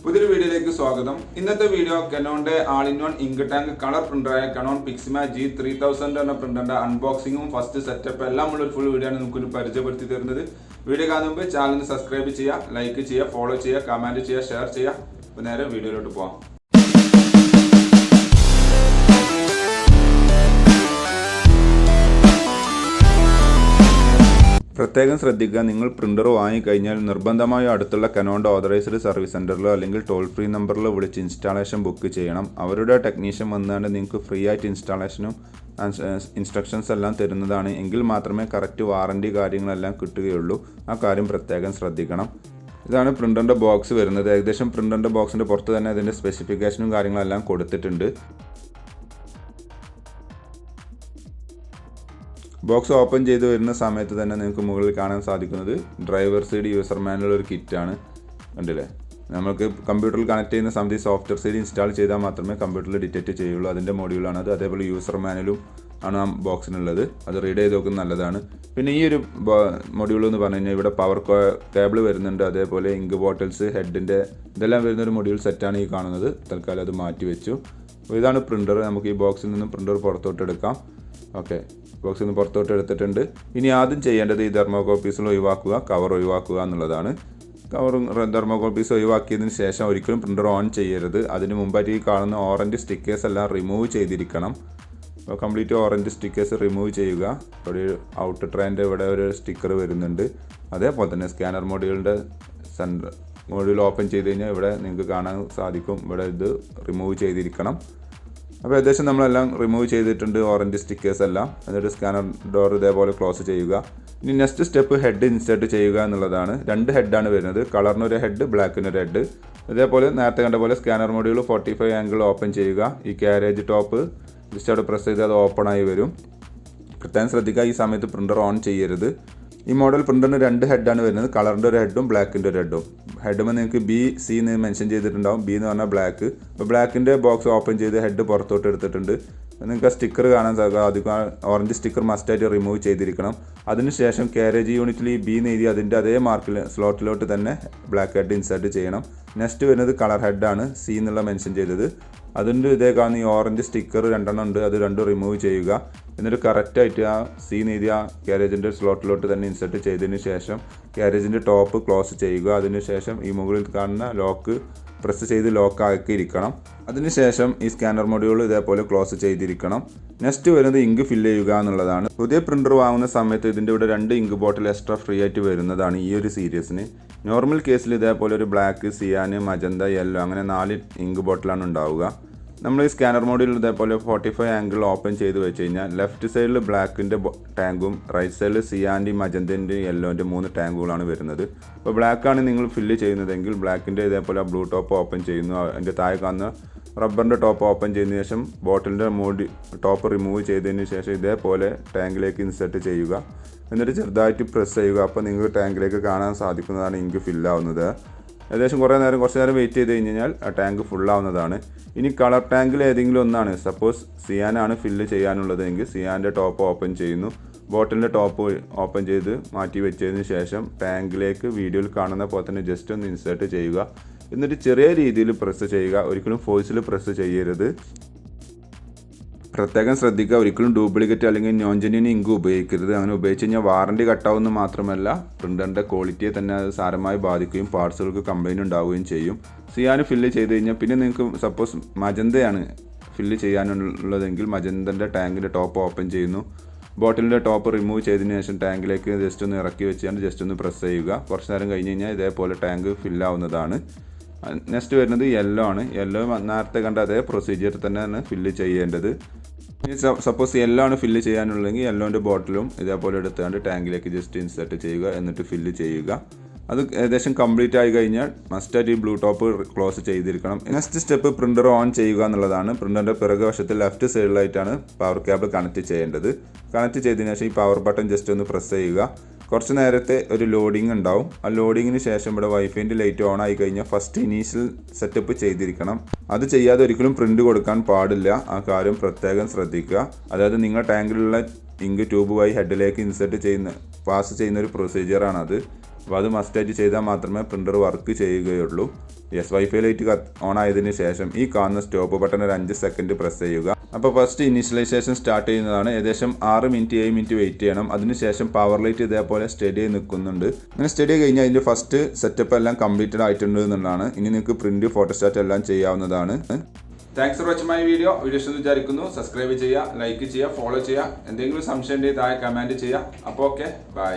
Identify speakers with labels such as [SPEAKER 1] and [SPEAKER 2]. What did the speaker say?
[SPEAKER 1] പുതിയൊരു വീഡിയോയിലേക്ക് സ്വാഗതം. ഇന്നത്തെ വീഡിയോ Canonന്റെ all in one ink tank colour പ്രിന്ററായ Canon PIXMA G3000 എന്ന പ്രിന്ററിന്റെ അൺബോക്സിംഗും ഫസ്റ്റ് സെറ്റപ്പ് എല്ലാം ഉള്ള ഒരു ഫുൾ വീഡിയോ ആണ് നമുക്ക് പരിചയപ്പെടുത്തി തരുന്നത്. വീഡിയോ കാണുന്ന മുമ്പ് ചാനൽ സബ്സ്ക്രൈബ് ചെയ്യുക, ലൈക്ക് ചെയ്യുക, ഫോളോ ചെയ്യുക, കമന്റ് ചെയ്യുക, ഷെയർ ചെയ്യുക. അപ്പോൾ നേരെ വീഡിയോയിലോട്ട് പോകാം. പ്രത്യേകം ശ്രദ്ധിക്കുക, നിങ്ങൾ പ്രിന്റർ വാങ്ങിക്കഴിഞ്ഞാൽ നിർബന്ധമായും അടുത്തുള്ള Canonന്റെ ഓതറൈസ്ഡ് സർവീസ് സെന്ററിലോ അല്ലെങ്കിൽ ടോൾ ഫ്രീ നമ്പറിലോ വിളിച്ച് ഇൻസ്റ്റാളേഷൻ ബുക്ക് ചെയ്യണം. അവരുടെ ടെക്നീഷ്യൻ വന്നുകൊണ്ട് നിങ്ങൾക്ക് ഫ്രീ ആയിട്ട് ഇൻസ്റ്റാളേഷനും ഇൻസ്ട്രക്ഷൻസ് എല്ലാം തരുന്നതാണ്. എങ്കിൽ മാത്രമേ കറക്റ്റ് വാറണ്ടി കാര്യങ്ങളെല്ലാം കിട്ടുകയുള്ളൂ. ആ കാര്യം പ്രത്യേകം ശ്രദ്ധിക്കണം. ഇതാണ് പ്രിന്ററിൻ്റെ ബോക്സ് വരുന്നത്. ഏകദേശം പ്രിന്ററിൻ്റെ ബോക്സിൻ്റെ പുറത്ത് തന്നെ അതിൻ്റെ സ്പെസിഫിക്കേഷനും കാര്യങ്ങളെല്ലാം കൊടുത്തിട്ടുണ്ട്. ബോക്സ് ഓപ്പൺ ചെയ്ത് വരുന്ന സമയത്ത് തന്നെ നിങ്ങൾക്ക് മുകളിൽ കാണാൻ സാധിക്കുന്നത് ഡ്രൈവർ സൈഡ് യൂസർ മാനുവൽ ഒരു കിറ്റാണ്. കണ്ടില്ലേ, നമുക്ക് കമ്പ്യൂട്ടറിൽ കണക്ട് ചെയ്യുന്ന സമയത്ത് സോഫ്റ്റ്വെയർ സൈഡ് ഇൻസ്റ്റാൾ ചെയ്താൽ മാത്രമേ കമ്പ്യൂട്ടറിൽ ഡിറ്റക്റ്റ് ചെയ്യുള്ളൂ. അതിൻ്റെ മോഡ്യൂളാണ് അത്. അതേപോലെ യൂസർ മാനുവലും ആണ് ആ ബോക്സിനുള്ളത്. അത് റീഡ് ചെയ്ത് നോക്കുന്നത് നല്ലതാണ്. പിന്നെ ഈ ഒരു മൊഡ്യൂൾ എന്ന് പറഞ്ഞു കഴിഞ്ഞാൽ ഇവിടെ പവർ കേബിൾ വരുന്നുണ്ട്. അതേപോലെ ഇങ്ക് ബോട്ടിൽസ്, ഹെഡിൻ്റെ ഇതെല്ലാം വരുന്നൊരു മൊഡ്യൂൾ സെറ്റാണ് ഈ കാണുന്നത്. തൽക്കാലം അത് മാറ്റി വെച്ചു. അപ്പോൾ ഇതാണ് പ്രിൻ്റർ. നമുക്ക് ഈ ബോക്സിൽ നിന്നും പ്രിൻ്റർ പുറത്തോട്ട് എടുക്കാം. ഓക്കെ, ബോക്സിൽ നിന്ന് പുറത്തോട്ട് എടുത്തിട്ടുണ്ട്. ഇനി ആദ്യം ചെയ്യേണ്ടത് ഈ തെർമോകോപ്പീസിൽ ഒഴിവാക്കുക, കവർ ഒഴിവാക്കുക എന്നുള്ളതാണ്. കവറും തെർമോകോപ്പീസ് ഒഴിവാക്കിയതിന് ശേഷം ഒരിക്കലും പ്രിൻ്റർ ഓൺ ചെയ്യരുത്. അതിന് മുമ്പായിട്ട് ഈ കാണുന്ന ഓറഞ്ച് സ്റ്റിക്കേഴ്സ് എല്ലാം റിമൂവ് ചെയ്തിരിക്കണം. അപ്പോൾ കംപ്ലീറ്റ് ഓറഞ്ച് സ്റ്റിക്കേഴ്സ് റിമൂവ് ചെയ്യുക. ഒരു ഔട്ട് ട്രെയിൻ്റെ ഇവിടെ ഒരു സ്റ്റിക്കർ വരുന്നുണ്ട്. അതേപോലെ തന്നെ സ്കാനർ മൊഡ്യൂളിൻ്റെ മൊഡ്യൂൾ ഓപ്പൺ ചെയ്ത് കഴിഞ്ഞാൽ ഇവിടെ നിങ്ങൾക്ക് കാണാൻ സാധിക്കും, ഇവിടെ ഇത് റിമൂവ് ചെയ്തിരിക്കണം. അപ്പോൾ ഏകദേശം നമ്മളെല്ലാം റിമൂവ് ചെയ്തിട്ടുണ്ട്, ഓറഞ്ച് സ്റ്റിക്കേഴ്സ് എല്ലാം. എന്നിട്ട് സ്കാനർ ഡോർ ഇതേപോലെ ക്ലോസ് ചെയ്യുക. ഇനി നെക്സ്റ്റ് സ്റ്റെപ്പ് ഹെഡ് ഇൻസേർട്ട് ചെയ്യുക എന്നുള്ളതാണ്. 2 ഹെഡാണ് വരുന്നത്, കളറിനൊരു ഹെഡ്, ബ്ലാക്കിനൊരു ഹെഡ്. ഇതേപോലെ നേരത്തെ കണ്ട പോലെ സ്കാനർ മൊഡ്യൂൾ 45 ആംഗിൾ ഓപ്പൺ ചെയ്യുക. ഈ ക്യാരേജ് ടോപ്പ് ജസ്റ്റ് അവിടെ പ്രസ് ചെയ്ത് അത് ഓപ്പൺ ആയി വരും. പ്രത്യേകം ശ്രദ്ധിക്കുക, ഈ സമയത്ത് പ്രിൻ്റർ ഓൺ ചെയ്യരുത്. ഈ മോഡൽ പ്രിൻ്ററിന് 2 ഹെഡാണ് വരുന്നത്, കളറിൻ്റെ ഒരു ഹെഡും ബ്ലാക്കിൻ്റെ ഒരു ഹെഡും. ഹെഡുമ്പോൾ നിങ്ങൾക്ക് BC എന്ന് മെൻഷൻ ചെയ്തിട്ടുണ്ടാവും. B എന്ന് പറഞ്ഞാൽ ബ്ലാക്ക്. അപ്പോൾ ബ്ലാക്കിൻ്റെ ബോക്സ് ഓപ്പൺ ചെയ്ത് ഹെഡ് പുറത്തോട്ട് എടുത്തിട്ടുണ്ട്. നിങ്ങൾക്ക് ആ സ്റ്റിക്കർ കാണാൻ സാധിക്കും. ഓറഞ്ച് സ്റ്റിക്കർ മസ്റ്റായിട്ട് റിമൂവ് ചെയ്തിരിക്കണം. അതിനുശേഷം കാരേജ് യൂണിറ്റിൽ ഈ B എന്ന് എഴുതി അതിൻ്റെ അതേ മാർക്കിൽ സ്ലോട്ടിലോട്ട് തന്നെ ബ്ലാക്ക് ഹെഡ് ഇൻസേർട്ട് ചെയ്യണം. നെക്സ്റ്റ് വരുന്നത് കളർ ഹെഡാണ്, C എന്നുള്ള മെൻഷൻ ചെയ്തത്. അതിൻ്റെ ഇതേ കാണുന്ന ഈ ഓറഞ്ച് സ്റ്റിക്കർ 2 ഉണ്ട്, അത് 2 റിമൂവ് ചെയ്യുക. എന്നിട്ട് കറക്റ്റായിട്ട് ആ C എന്ന് എഴുതിയ കാരേജിൻ്റെ സ്ലോട്ടിലോട്ട് തന്നെ ഇൻസേർട്ട് ചെയ്തതിന് ശേഷം കാരേജിൻ്റെ ടോപ്പ് ക്ലോസ് ചെയ്യുക. അതിനുശേഷം ഈ മുകളിൽ കാണുന്ന ലോക്ക് പ്രസ് ചെയ്ത് ലോക്ക് ആക്കിയിരിക്കണം. അതിനുശേഷം ഈ സ്കാനർ മൊഡ്യൂൾ ഇതേപോലെ ക്ലോസ് ചെയ്തിരിക്കണം. നെക്സ്റ്റ് വരുന്നത് ഇങ്ക് ഫില്ല് ചെയ്യുക എന്നുള്ളതാണ്. പുതിയ പ്രിൻ്റർ വാങ്ങുന്ന സമയത്ത് ഇതിൻ്റെ ഇവിടെ 2 ഇങ്ക് ബോട്ടിൽ എക്സ്ട്രാ ഫ്രീ ആയിട്ട് വരുന്നതാണ് ഈ ഒരു സീരീസിന്. നോർമൽ കേസിൽ ഇതേപോലെ ഒരു ബ്ലാക്ക്, സിയാൻ, മജന്ത, യെല്ലോ അങ്ങനെ 4 ഇങ്ക് ബോട്ടിലാണ് ഉണ്ടാവുക. നമ്മൾ ഈ സ്കാനർ മോഡിൽ ഇതേപോലെ 45 ആംഗിൾ ഓപ്പൺ ചെയ്ത് വെച്ച് കഴിഞ്ഞാൽ ലെഫ്റ്റ് സൈഡിൽ ബ്ലാക്കിൻ്റെ ടാങ്കും റൈറ്റ് സൈഡിൽ സിയാൻ്റെയും മജന്തൻ്റെയും യെല്ലോൻ്റെ 3 ടാങ്കുകളാണ് വരുന്നത്. അപ്പോൾ ബ്ലാക്കാണ് നിങ്ങൾ ഫില്ല് ചെയ്യുന്നതെങ്കിൽ ബ്ലാക്കിൻ്റെ ഇതേപോലെ ബ്ലൂ ടോപ്പ് ഓപ്പൺ ചെയ്യുന്നു. അതിൻ്റെ താഴെ കാണുന്ന റബ്ബറിൻ്റെ ടോപ്പ് ഓപ്പൺ ചെയ്തതിന് ശേഷം ബോട്ടിലിൻ്റെ ടോപ്പ് റിമൂവ് ചെയ്തതിന് ശേഷം ഇതേപോലെ ടാങ്കിലേക്ക് ഇൻസേർട്ട് ചെയ്യുക. എന്നിട്ട് ചെറുതായിട്ട് പ്രസ് ചെയ്യുക. അപ്പോൾ നിങ്ങൾക്ക് ടാങ്കിലേക്ക് കാണാൻ സാധിക്കുന്നതാണ് ഇങ്ക് ഫില്ലാവുന്നത്. ഏകദേശം കുറച്ച് നേരം വെയിറ്റ് ചെയ്ത് കഴിഞ്ഞാൽ ആ ടാങ്ക് ഫുള്ളാവുന്നതാണ്. ഇനി കളർ ടാങ്കിൽ ഏതെങ്കിലും ഒന്നാണ്, സപ്പോസ് സിയാനാണ് ഫില്ല് ചെയ്യാനുള്ളതെങ്കിൽ സിയാൻ്റെ ടോപ്പ് ഓപ്പൺ ചെയ്യുന്നു. ബോട്ടിലിൻ്റെ ടോപ്പ് ഓപ്പൺ ചെയ്ത് മാറ്റി വെച്ചതിന് ശേഷം ടാങ്കിലേക്ക് വീഡിയോയിൽ കാണുന്ന പോലെ തന്നെ ജസ്റ്റ് ഒന്ന് ഇൻസേർട്ട് ചെയ്യുക. എന്നിട്ട് ചെറിയ രീതിയിൽ പ്രസ് ചെയ്യുക. ഒരിക്കലും ഫോഴ്സിൽ പ്രസ് ചെയ്യരുത്. പ്രത്യേകം ശ്രദ്ധിക്കുക, ഒരിക്കലും ഡ്യൂപ്ലിക്കേറ്റ് അല്ലെങ്കിൽ നോൺ ജെന്യൂൻ ഇങ്ക് ഉപയോഗിക്കരുത്. അങ്ങനെ ഉപയോഗിച്ച് കഴിഞ്ഞാൽ വാറണ്ടി കട്ടാവുന്ന മാത്രമല്ല പ്രിൻ്ററിൻ്റെ ക്വാളിറ്റിയെ തന്നെ അത് സാരമായി ബാധിക്കുകയും പാർട്സുകൾക്ക് കംപ്ലൈൻറ്റ് ഉണ്ടാവുകയും ചെയ്യും. സിയാൻ ഫില്ല് ചെയ്ത് കഴിഞ്ഞാൽ പിന്നെ നിങ്ങൾക്ക് സപ്പോസ് മജന്തയാണ് ഫില്ല് ചെയ്യാനുള്ളതെങ്കിൽ മജന്തൻ്റെ ടാങ്കിൻ്റെ ടോപ്പ് ഓപ്പൺ ചെയ്യുന്നു. ബോട്ടിലിൻ്റെ ടോപ്പ് റിമൂവ് ചെയ്തതിന് ശേഷം ടാങ്കിലേക്ക് ജസ്റ്റ് ഒന്ന് ഇറക്കി വെച്ചാൽ ജസ്റ്റ് ഒന്ന് പ്രസ് ചെയ്യുക. കുറച്ച് നേരം കഴിഞ്ഞ് കഴിഞ്ഞാൽ ഇതേപോലെ ടാങ്ക് ഫില്ലാവുന്നതാണ്. നെക്സ്റ്റ് വരുന്നത് യെല്ലോ ആണ്. യെല്ലോ നേരത്തെ കണ്ട അതേ പ്രൊസീജിയർ തന്നെയാണ് ഫില്ല് ചെയ്യേണ്ടത്. ഇനി സപ്പോസ് യെല്ലോ ആണ് ഫില്ല് ചെയ്യാനുള്ളതെങ്കിൽ യെല്ലോൻ്റെ ബോട്ടിലും ഇതേപോലെ എടുത്തുകൊണ്ട് ടാങ്കിലേക്ക് ജസ്റ്റ് ഇൻസേർട്ട് ചെയ്യുക. എന്നിട്ട് ഫില്ല് ചെയ്യുക. അത് ഏകദേശം കംപ്ലീറ്റ് ആയി കഴിഞ്ഞാൽ മസ്റ്റായിട്ട് ഈ ബ്ലൂ ടോപ്പ് ക്ലോസ് ചെയ്തിരിക്കണം. നെക്സ്റ്റ് സ്റ്റെപ്പ് പ്രിൻ്റർ ഓൺ ചെയ്യുക എന്നുള്ളതാണ്. പ്രിൻ്ററിൻ്റെ പിറകു വശത്ത് ലെഫ്റ്റ് സൈഡിലായിട്ടാണ് പവർ കേബിൾ കണക്ട് ചെയ്യേണ്ടത്. കണക്ട് ചെയ്തതിന് ശേഷം ഈ പവർ ബട്ടൺ ജസ്റ്റ് ഒന്ന് പ്രസ് ചെയ്യുക. കുറച്ച് നേരത്തെ ഒരു ലോഡിങ് ഉണ്ടാവും. ആ ലോഡിങ്ങിന് ശേഷം ഇവിടെ വൈഫൈൻ്റെ ലൈറ്റ് ഓൺ ആയി കഴിഞ്ഞാൽ ഫസ്റ്റ് ഇനീഷ്യൽ സെറ്റപ്പ് ചെയ്തിരിക്കണം. അത് ചെയ്യാതെ ഒരിക്കലും പ്രിൻ്റ് കൊടുക്കാൻ പാടില്ല. ആ കാര്യം പ്രത്യേകം ശ്രദ്ധിക്കുക. അതായത് നിങ്ങൾ ടാങ്കിലുള്ള ഇങ്ക് ട്യൂബ് വഴി ഹെഡിലേക്ക് ഇൻസേർട്ട് പാസ് ചെയ്യുന്ന ഒരു പ്രൊസീജിയറാണത്. അപ്പോൾ അത് മസ്റ്റായിട്ട് ചെയ്താൽ മാത്രമേ പ്രിൻ്റർ വർക്ക് ചെയ്യുകയുള്ളൂ. യെസ്, വൈഫൈ ലൈറ്റ് ഓൺ ആയതിനു ശേഷം ഈ കാണുന്ന സ്റ്റോപ്പ് ബട്ടൺ ഒരു 5 സെക്കൻഡ് പ്രസ് ചെയ്യുക. അപ്പോൾ ഫസ്റ്റ് ഇനീഷ്യലൈസേഷൻ സ്റ്റാർട്ട് ചെയ്യുന്നതാണ്. ഏകദേശം 6 മിനിറ്റ് 7 മിനിറ്റ് വെയിറ്റ് ചെയ്യണം. അതിനുശേഷം പവർ ലൈറ്റ് ഇതേപോലെ സ്റ്റഡി ആയി നിൽക്കുന്നുണ്ട്. അങ്ങനെ സ്റ്റഡി ആയി കഴിഞ്ഞാൽ അതിൻ്റെ ഫസ്റ്റ് സെറ്റപ്പ് എല്ലാം കംപ്ലീറ്റഡ് ആയിട്ടുണ്ട് എന്നുള്ളതാണ്. ഇനി നിങ്ങൾക്ക് പ്രിൻറ്റ് ഫോട്ടോസ്റ്റാറ്റ് എല്ലാം ചെയ്യാവുന്നതാണ്. Thanks for watching my video ഇഷ്ടമെന്ന് വിചാരിക്കുന്നു. സബ്സ്ക്രൈബ് ചെയ്യുക, ലൈക്ക് ചെയ്യുക, ഫോളോ ചെയ്യുക. എന്തെങ്കിലും സംശയം ഉണ്ടെങ്കിൽ താഴെ കമൻറ്റ് ചെയ്യുക. അപ്പോൾ ഓക്കെ, ബൈ.